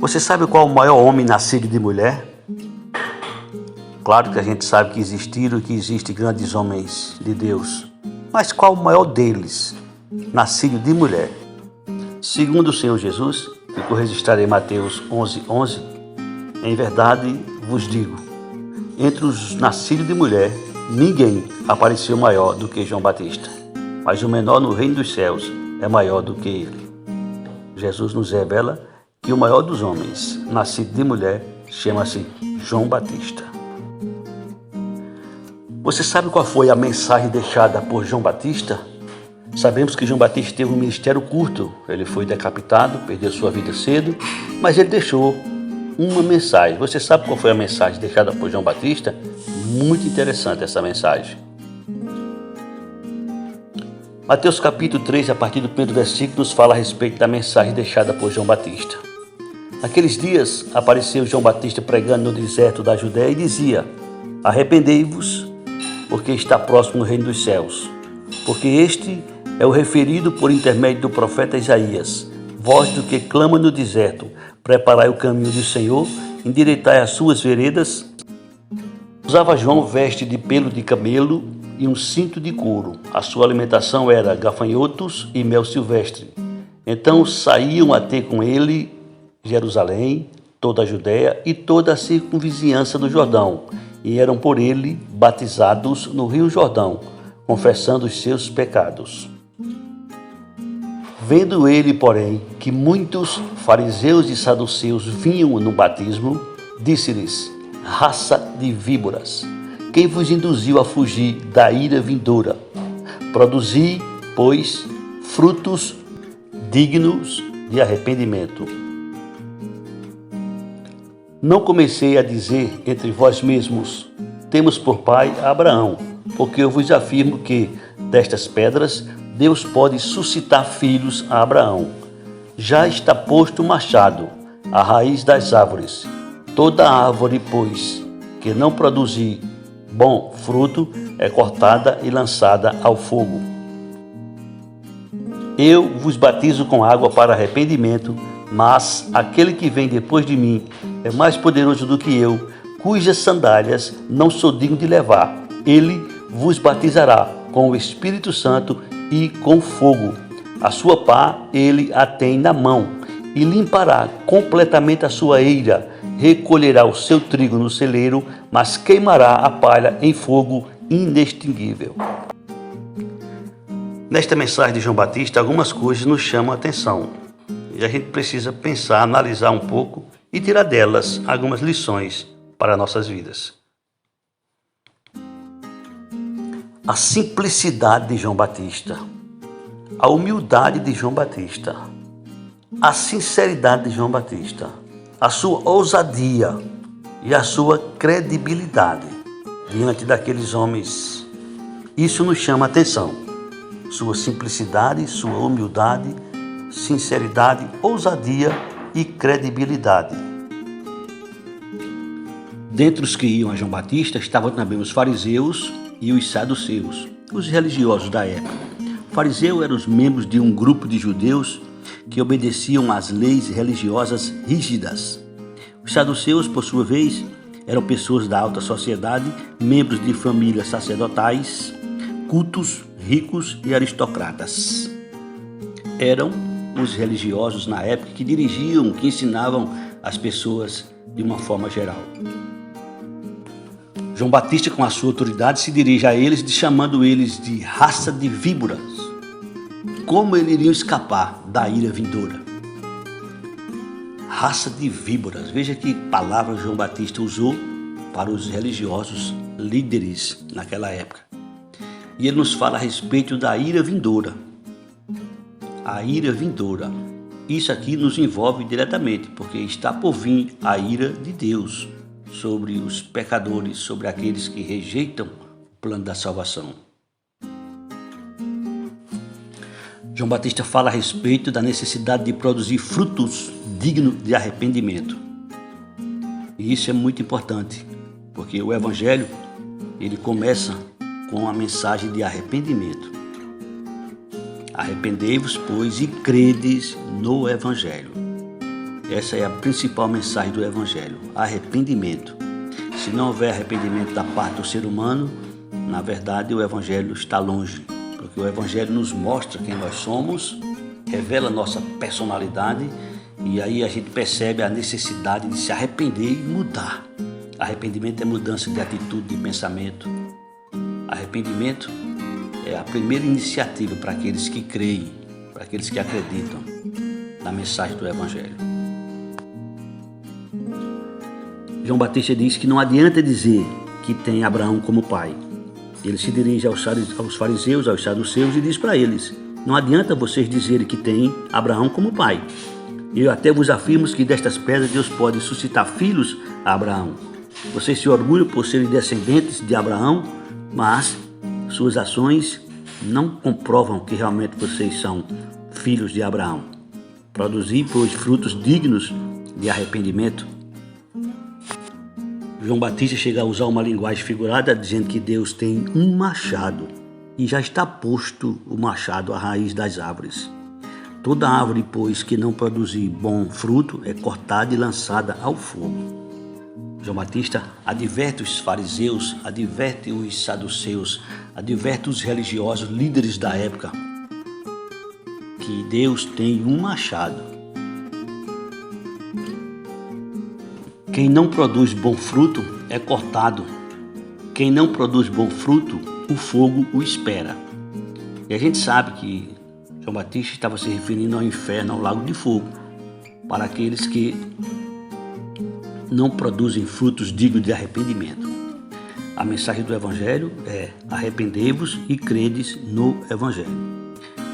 Você sabe qual o maior homem nascido de mulher? Claro que a gente sabe que existiram e que existem grandes homens de Deus. Mas qual o maior deles, nascido de mulher? Segundo o Senhor Jesus, ficou registrado em Mateus 11:11, em verdade vos digo, entre os nascidos de mulher, ninguém apareceu maior do que João Batista, mas o menor no reino dos céus é maior do que ele. Jesus nos revela que o maior dos homens, nascido de mulher, chama-se João Batista. Você sabe qual foi a mensagem deixada por João Batista? Sabemos que João Batista teve um ministério curto. Ele foi decapitado, perdeu sua vida cedo, mas ele deixou uma mensagem. Você sabe qual foi a mensagem deixada por João Batista? Muito interessante essa mensagem. Mateus capítulo 3, a partir do primeiro versículo, nos fala a respeito da mensagem deixada por João Batista. Naqueles dias, apareceu João Batista pregando no deserto da Judéia e dizia: arrependei-vos, porque está próximo o reino dos céus. Porque este é o referido por intermédio do profeta Isaías, voz do que clama no deserto, preparai o caminho do Senhor, endireitai as suas veredas. Usava João veste de pelo de camelo e um cinto de couro. A sua alimentação era gafanhotos e mel silvestre. Então saíam a ter com ele Jerusalém, toda a Judéia e toda a circunvizinhança do Jordão, e eram por ele batizados no rio Jordão, confessando os seus pecados. Vendo ele, porém, que muitos fariseus e saduceus vinham no batismo, disse-lhes: raça de víboras, quem vos induziu a fugir da ira vindoura? Produzi, pois, frutos dignos de arrependimento. Não comecei a dizer entre vós mesmos, temos por pai Abraão, porque eu vos afirmo que, destas pedras, Deus pode suscitar filhos a Abraão. Já está posto o machado, à raiz das árvores. Toda árvore, pois, que não produzir bom fruto, é cortada e lançada ao fogo. Eu vos batizo com água para arrependimento, mas aquele que vem depois de mim é mais poderoso do que eu, cujas sandálias não sou digno de levar. Ele vos batizará com o Espírito Santo e com fogo. A sua pá ele a tem na mão, e limpará completamente a sua eira, recolherá o seu trigo no celeiro, mas queimará a palha em fogo inextinguível. Nesta mensagem de João Batista, algumas coisas nos chamam a atenção. E a gente precisa pensar, analisar um pouco e tirar delas algumas lições para nossas vidas. A simplicidade de João Batista, a humildade de João Batista, a sinceridade de João Batista, a sua ousadia e a sua credibilidade diante daqueles homens. Isso nos chama a atenção. Sua simplicidade, sua humildade, sinceridade, ousadia e credibilidade. Dentre os que iam a João Batista estavam também os fariseus e os saduceus, os religiosos da época. O fariseu eram os membros de um grupo de judeus que obedeciam às leis religiosas rígidas. Os saduceus, por sua vez, eram pessoas da alta sociedade, membros de famílias sacerdotais, cultos, ricos e aristocratas. Eram os religiosos na época que dirigiam, que ensinavam as pessoas de uma forma geral. João Batista, com a sua autoridade, se dirige a eles, chamando eles de raça de víboras. Como eles iriam escapar da ira vindoura? Raça de víboras. Veja que palavra João Batista usou para os religiosos líderes naquela época. E ele nos fala a respeito da ira vindoura. A ira vindoura. Isso aqui nos envolve diretamente, porque está por vir a ira de Deus sobre os pecadores, sobre aqueles que rejeitam o plano da salvação. João Batista fala a respeito da necessidade de produzir frutos dignos de arrependimento. E isso é muito importante, porque o Evangelho, ele começa com a mensagem de arrependimento. Arrependei-vos, pois, e credes no Evangelho. Essa é a principal mensagem do Evangelho: arrependimento. Se não houver arrependimento da parte do ser humano, na verdade o Evangelho está longe, porque o Evangelho nos mostra quem nós somos, revela nossa personalidade, e aí a gente percebe a necessidade de se arrepender e mudar. Arrependimento é mudança de atitude, de pensamento. Arrependimento é a primeira iniciativa para aqueles que creem, para aqueles que acreditam na mensagem do Evangelho. João Batista diz que não adianta dizer que tem Abraão como pai. Ele se dirige aos fariseus, aos saduceus, e diz para eles: não adianta vocês dizerem que tem Abraão como pai. Eu até vos afirmo que destas pedras Deus pode suscitar filhos a Abraão. Vocês se orgulham por serem descendentes de Abraão, mas suas ações não comprovam que realmente vocês são filhos de Abraão. Produzir, pois, frutos dignos de arrependimento. João Batista chega a usar uma linguagem figurada, dizendo que Deus tem um machado e já está posto o machado à raiz das árvores. Toda árvore, pois, que não produzir bom fruto é cortada e lançada ao fogo. João Batista adverte os fariseus, adverte os saduceus, adverte os religiosos, líderes da época, que Deus tem um machado. Quem não produz bom fruto é cortado. Quem não produz bom fruto, o fogo o espera. E a gente sabe que João Batista estava se referindo ao inferno, ao lago de fogo, para aqueles que não produzem frutos dignos de arrependimento. A mensagem do Evangelho é: arrependei-vos e credes no Evangelho.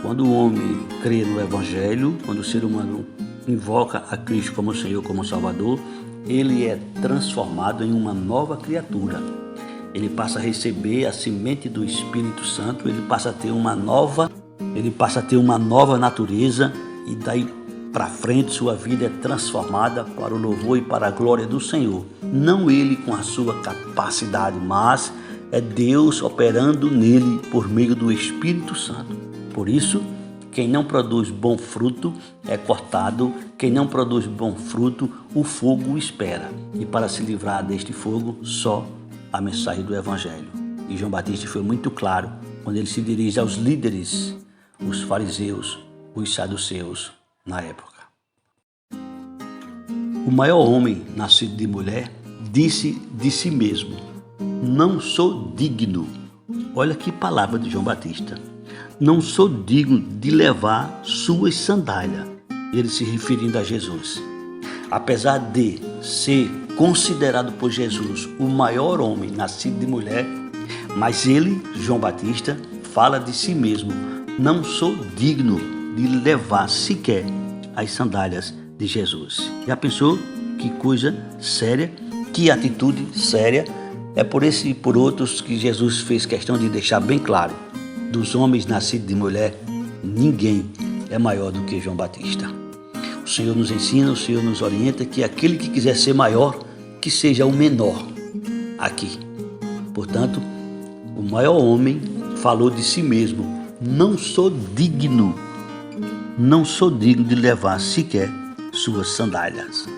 Quando o homem crê no Evangelho, quando o ser humano invoca a Cristo como Senhor, como Salvador, ele é transformado em uma nova criatura. Ele passa a receber a semente do Espírito Santo, ele passa a ter uma nova natureza, e daí para frente sua vida é transformada para o louvor e para a glória do Senhor. Não ele com a sua capacidade, mas é Deus operando nele por meio do Espírito Santo. Por isso, quem não produz bom fruto é cortado, quem não produz bom fruto, o fogo o espera. E para se livrar deste fogo, só a mensagem do Evangelho. E João Batista foi muito claro quando ele se dirige aos líderes, os fariseus, os saduceus na época. O maior homem nascido de mulher disse de si mesmo: não sou digno. Olha que palavra de João Batista. Não sou digno de levar suas sandálias. Ele se referindo a Jesus. Apesar de ser considerado por Jesus o maior homem nascido de mulher, mas ele, João Batista, fala de si mesmo: não sou digno de levar sequer as sandálias de Jesus. Já pensou que coisa séria, que atitude séria? É por esse e por outros que Jesus fez questão de deixar bem claro: dos homens nascidos de mulher, ninguém é maior do que João Batista. O Senhor nos ensina, o Senhor nos orienta que aquele que quiser ser maior, que seja o menor aqui. Portanto, o maior homem falou de si mesmo: não sou digno de levar sequer suas sandálias.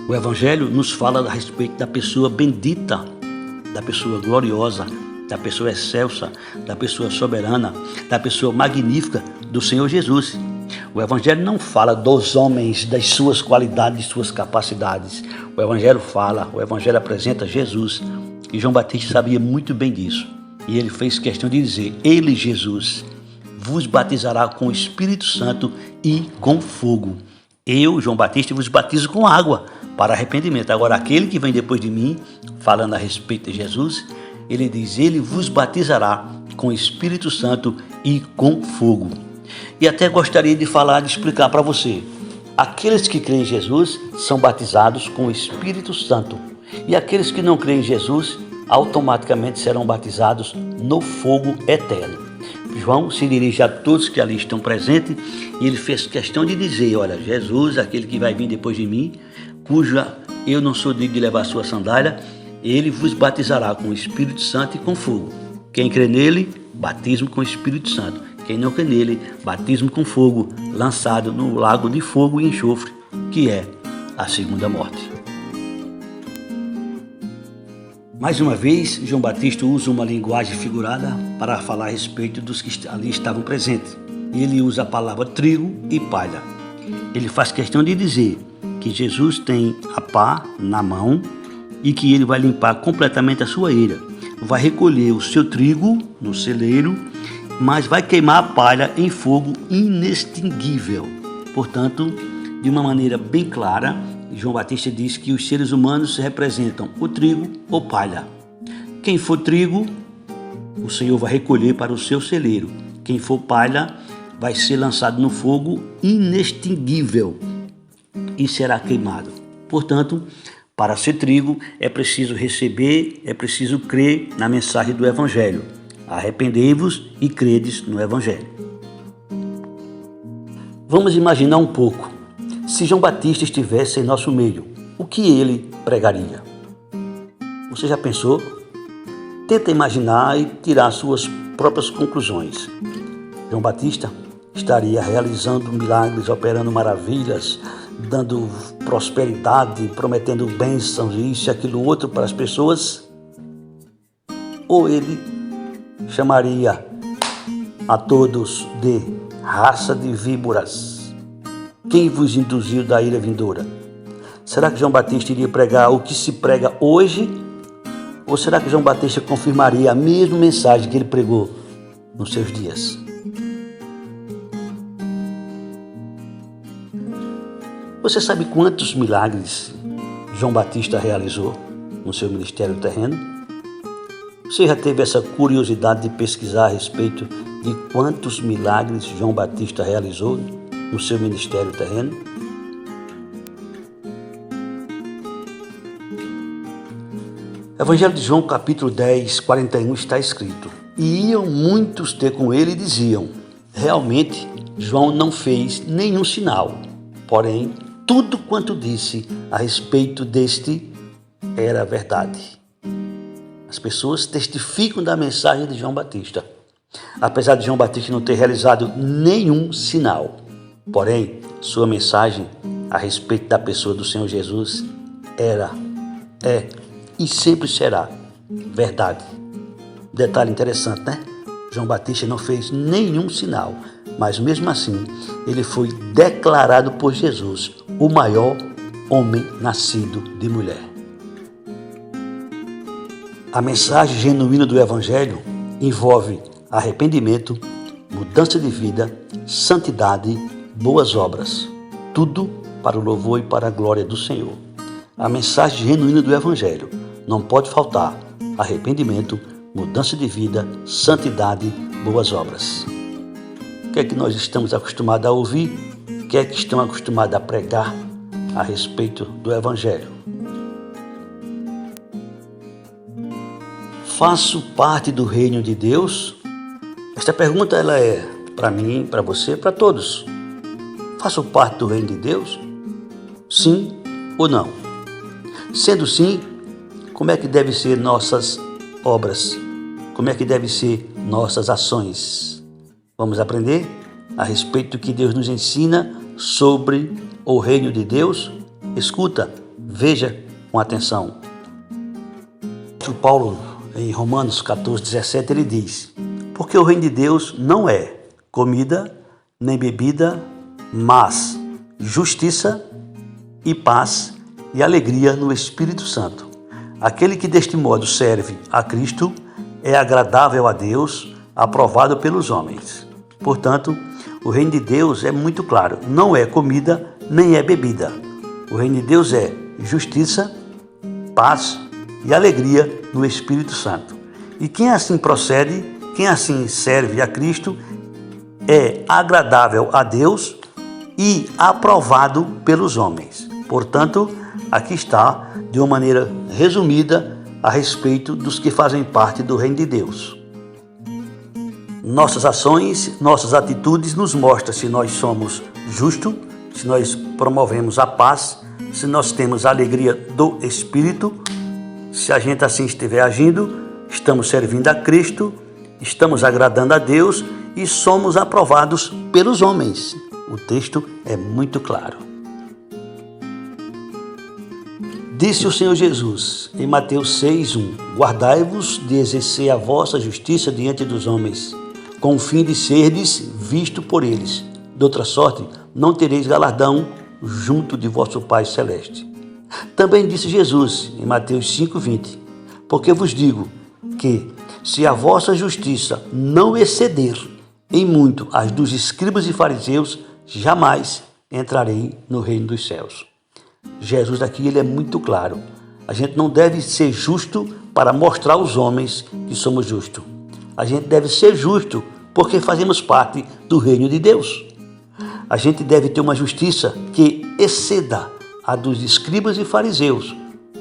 O Evangelho nos fala a respeito da pessoa bendita, da pessoa gloriosa, da pessoa excelsa, da pessoa soberana, da pessoa magnífica do Senhor Jesus. O Evangelho não fala dos homens, das suas qualidades, suas capacidades. O Evangelho apresenta Jesus. E João Batista sabia muito bem disso. E ele fez questão de dizer: ele, Jesus, vos batizará com o Espírito Santo e com fogo. Eu, João Batista, vos batizo com água para arrependimento. Agora, aquele que vem depois de mim, falando a respeito de Jesus, ele diz: ele vos batizará com o Espírito Santo e com fogo. E até gostaria de explicar para você: aqueles que creem em Jesus são batizados com o Espírito Santo, e aqueles que não creem em Jesus automaticamente serão batizados no fogo eterno. João se dirige a todos que ali estão presentes, e ele fez questão de dizer: olha, Jesus, aquele que vai vir depois de mim, cuja eu não sou digno de levar a sua sandália, ele vos batizará com o Espírito Santo e com fogo. Quem crê nele, batismo com o Espírito Santo. Quem não crê nele, batismo com fogo, lançado no lago de fogo e enxofre, que é a segunda morte. Mais uma vez, João Batista usa uma linguagem figurada para falar a respeito dos que ali estavam presentes. Ele usa a palavra trigo e palha. Ele faz questão de dizer que Jesus tem a pá na mão e que ele vai limpar completamente a sua eira. Vai recolher o seu trigo no celeiro, mas vai queimar a palha em fogo inextinguível. Portanto, de uma maneira bem clara, João Batista diz que os seres humanos representam o trigo ou palha. Quem for trigo, o Senhor vai recolher para o seu celeiro. Quem for palha, vai ser lançado no fogo inextinguível e será queimado. Portanto, para ser trigo, é preciso receber, é preciso crer na mensagem do Evangelho. Arrependei-vos e credes no Evangelho. Vamos imaginar um pouco. Se João Batista estivesse em nosso meio, o que ele pregaria? Você já pensou? Tenta imaginar e tirar suas próprias conclusões. João Batista estaria realizando milagres, operando maravilhas, dando prosperidade, prometendo bênçãos, isso e aquilo outro para as pessoas? Ou ele chamaria a todos de raça de víboras? Quem vos induziu da ira vindoura? Será que João Batista iria pregar o que se prega hoje? Ou será que João Batista confirmaria a mesma mensagem que ele pregou nos seus dias? Você sabe quantos milagres João Batista realizou no seu ministério terreno? Você já teve essa curiosidade de pesquisar a respeito de quantos milagres João Batista realizou no seu ministério terreno? Evangelho de João, capítulo 10, 41, está escrito: E iam muitos ter com ele e diziam: Realmente, João não fez nenhum sinal, porém, tudo quanto disse a respeito deste era verdade. As pessoas testificam da mensagem de João Batista. Apesar de João Batista não ter realizado nenhum sinal, porém, sua mensagem a respeito da pessoa do Senhor Jesus era, é e sempre será verdade. Detalhe interessante, né? João Batista não fez nenhum sinal, mas mesmo assim, ele foi declarado por Jesus o maior homem nascido de mulher. A mensagem genuína do Evangelho envolve arrependimento, mudança de vida, santidade, boas obras, tudo para o louvor e para a glória do Senhor. A mensagem genuína do Evangelho não pode faltar arrependimento, mudança de vida, santidade, boas obras. O que é que nós estamos acostumados a ouvir? O que é que estão acostumados a pregar a respeito do Evangelho? Faço parte do reino de Deus? Esta pergunta ela é para mim, para você, para todos. Faço parte do reino de Deus? Sim ou não? Sendo sim, como é que devem ser nossas obras? Como é que devem ser nossas ações? Vamos aprender a respeito do que Deus nos ensina sobre o reino de Deus? Escuta, veja com atenção. O Paulo, em Romanos 14, 17, ele diz: Porque o reino de Deus não é comida nem bebida, mas justiça e paz e alegria no Espírito Santo. Aquele que deste modo serve a Cristo é agradável a Deus, aprovado pelos homens. Portanto, o reino de Deus é muito claro, não é comida nem é bebida. O reino de Deus é justiça, paz e alegria no Espírito Santo. E quem assim procede, quem assim serve a Cristo, é agradável a Deus e aprovado pelos homens. Portanto, aqui está, de uma maneira resumida, a respeito dos que fazem parte do reino de Deus. Nossas ações, nossas atitudes nos mostram se nós somos justos, se nós promovemos a paz, se nós temos a alegria do Espírito. Se a gente assim estiver agindo, estamos servindo a Cristo estamos agradando a Deus e somos aprovados pelos homens. O texto é muito claro. Disse o Senhor Jesus em Mateus 6:1: Guardai-vos de exercer a vossa justiça diante dos homens, com o fim de serdes visto por eles. De outra sorte, não tereis galardão junto de vosso Pai Celeste. Também disse Jesus em Mateus 5:20: Porque vos digo que, se a vossa justiça não exceder em muito as dos escribas e fariseus, jamais entrarei no reino dos céus. Jesus aqui ele é muito claro. A gente não deve ser justo para mostrar aos homens que somos justos. A gente deve ser justo porque fazemos parte do reino de Deus. A gente deve ter uma justiça que exceda a dos escribas e fariseus,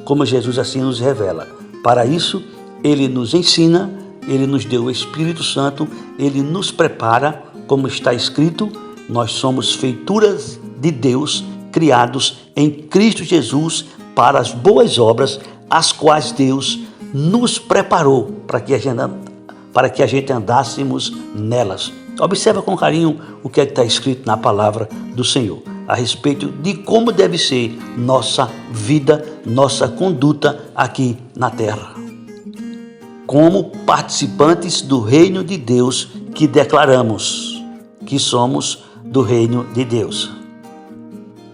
como Jesus assim nos revela. Para isso, ele nos ensina, ele nos deu o Espírito Santo, ele nos prepara, como está escrito, nós somos feituras de Deus, criados em Cristo Jesus para as boas obras, as quais Deus nos preparou para que a gente andássemos nelas. Observa com carinho o que está escrito na palavra do Senhor a respeito de como deve ser nossa vida, nossa conduta aqui na terra. Como participantes do reino de Deus que declaramos que somos do reino de Deus.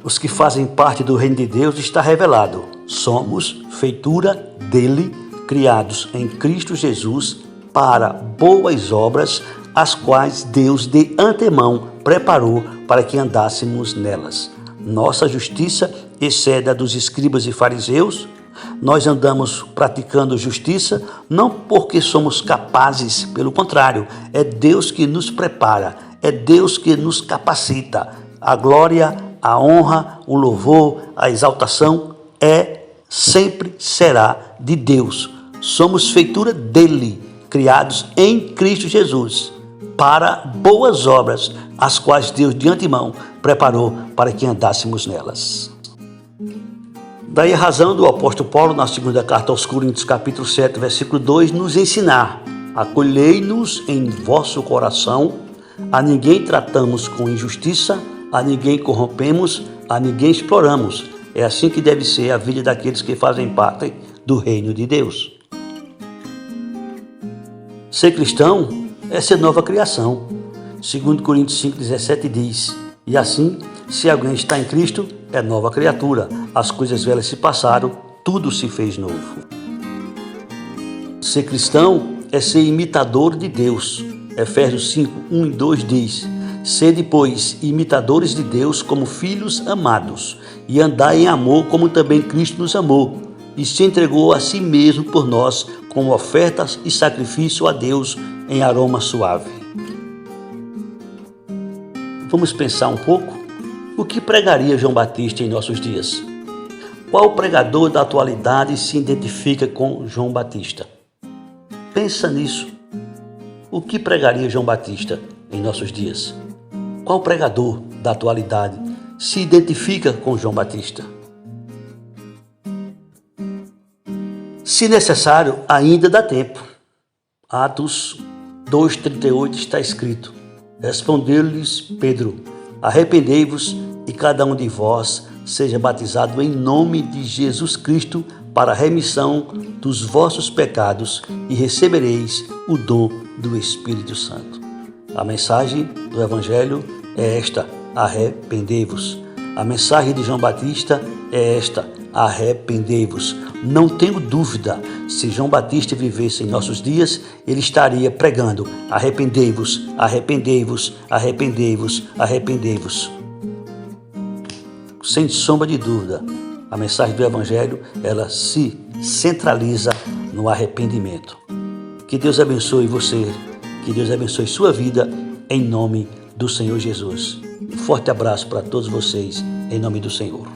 Os que fazem parte do reino de Deus está revelado. Somos feitura dele, criados em Cristo Jesus para boas obras, as quais Deus de antemão preparou para que andássemos nelas. Nossa justiça excede a dos escribas e fariseus. Nós andamos praticando justiça não porque somos capazes, pelo contrário, é Deus que nos prepara, é Deus que nos capacita. A glória, a honra, o louvor, a exaltação sempre será de Deus. Somos feitura dele, criados em Cristo Jesus, para boas obras, as quais Deus de antemão preparou para que andássemos nelas. Daí a razão do apóstolo Paulo, na segunda carta aos Coríntios, capítulo 7, versículo 2, nos ensinar: acolhei-nos em vosso coração, a ninguém tratamos com injustiça, a ninguém corrompemos, a ninguém exploramos. É assim que deve ser a vida daqueles que fazem parte do reino de Deus. Ser cristão é ser nova criação. 2 Coríntios 5,17 diz: e assim, se alguém está em Cristo, é nova criatura. As coisas velhas se passaram, tudo se fez novo. Ser cristão é ser imitador de Deus. Efésios 5:1 e 2 diz: sede, pois, imitadores de Deus como filhos amados, e andai em amor como também Cristo nos amou, e se entregou a si mesmo por nós como ofertas e sacrifício a Deus em aroma suave. Vamos pensar um pouco? O que pregaria João Batista em nossos dias? Qual pregador da atualidade se identifica com João Batista? Pensa nisso. O que pregaria João Batista em nossos dias? Qual pregador da atualidade se identifica com João Batista? Se necessário, ainda dá tempo. Atos 2,38 está escrito: respondeu-lhes Pedro: arrependei-vos e cada um de vós seja batizado em nome de Jesus Cristo para a remissão dos vossos pecados e recebereis o dom do Espírito Santo. A mensagem do Evangelho é esta: arrependei-vos. A mensagem de João Batista é esta: arrependei-vos. Não tenho dúvida, se João Batista vivesse em nossos dias, ele estaria pregando: arrependei-vos, arrependei-vos, arrependei-vos, arrependei-vos. Sem sombra de dúvida, a mensagem do Evangelho, ela se centraliza no arrependimento. Que Deus abençoe você, que Deus abençoe sua vida, em nome do Senhor Jesus. Um forte abraço para todos vocês, em nome do Senhor.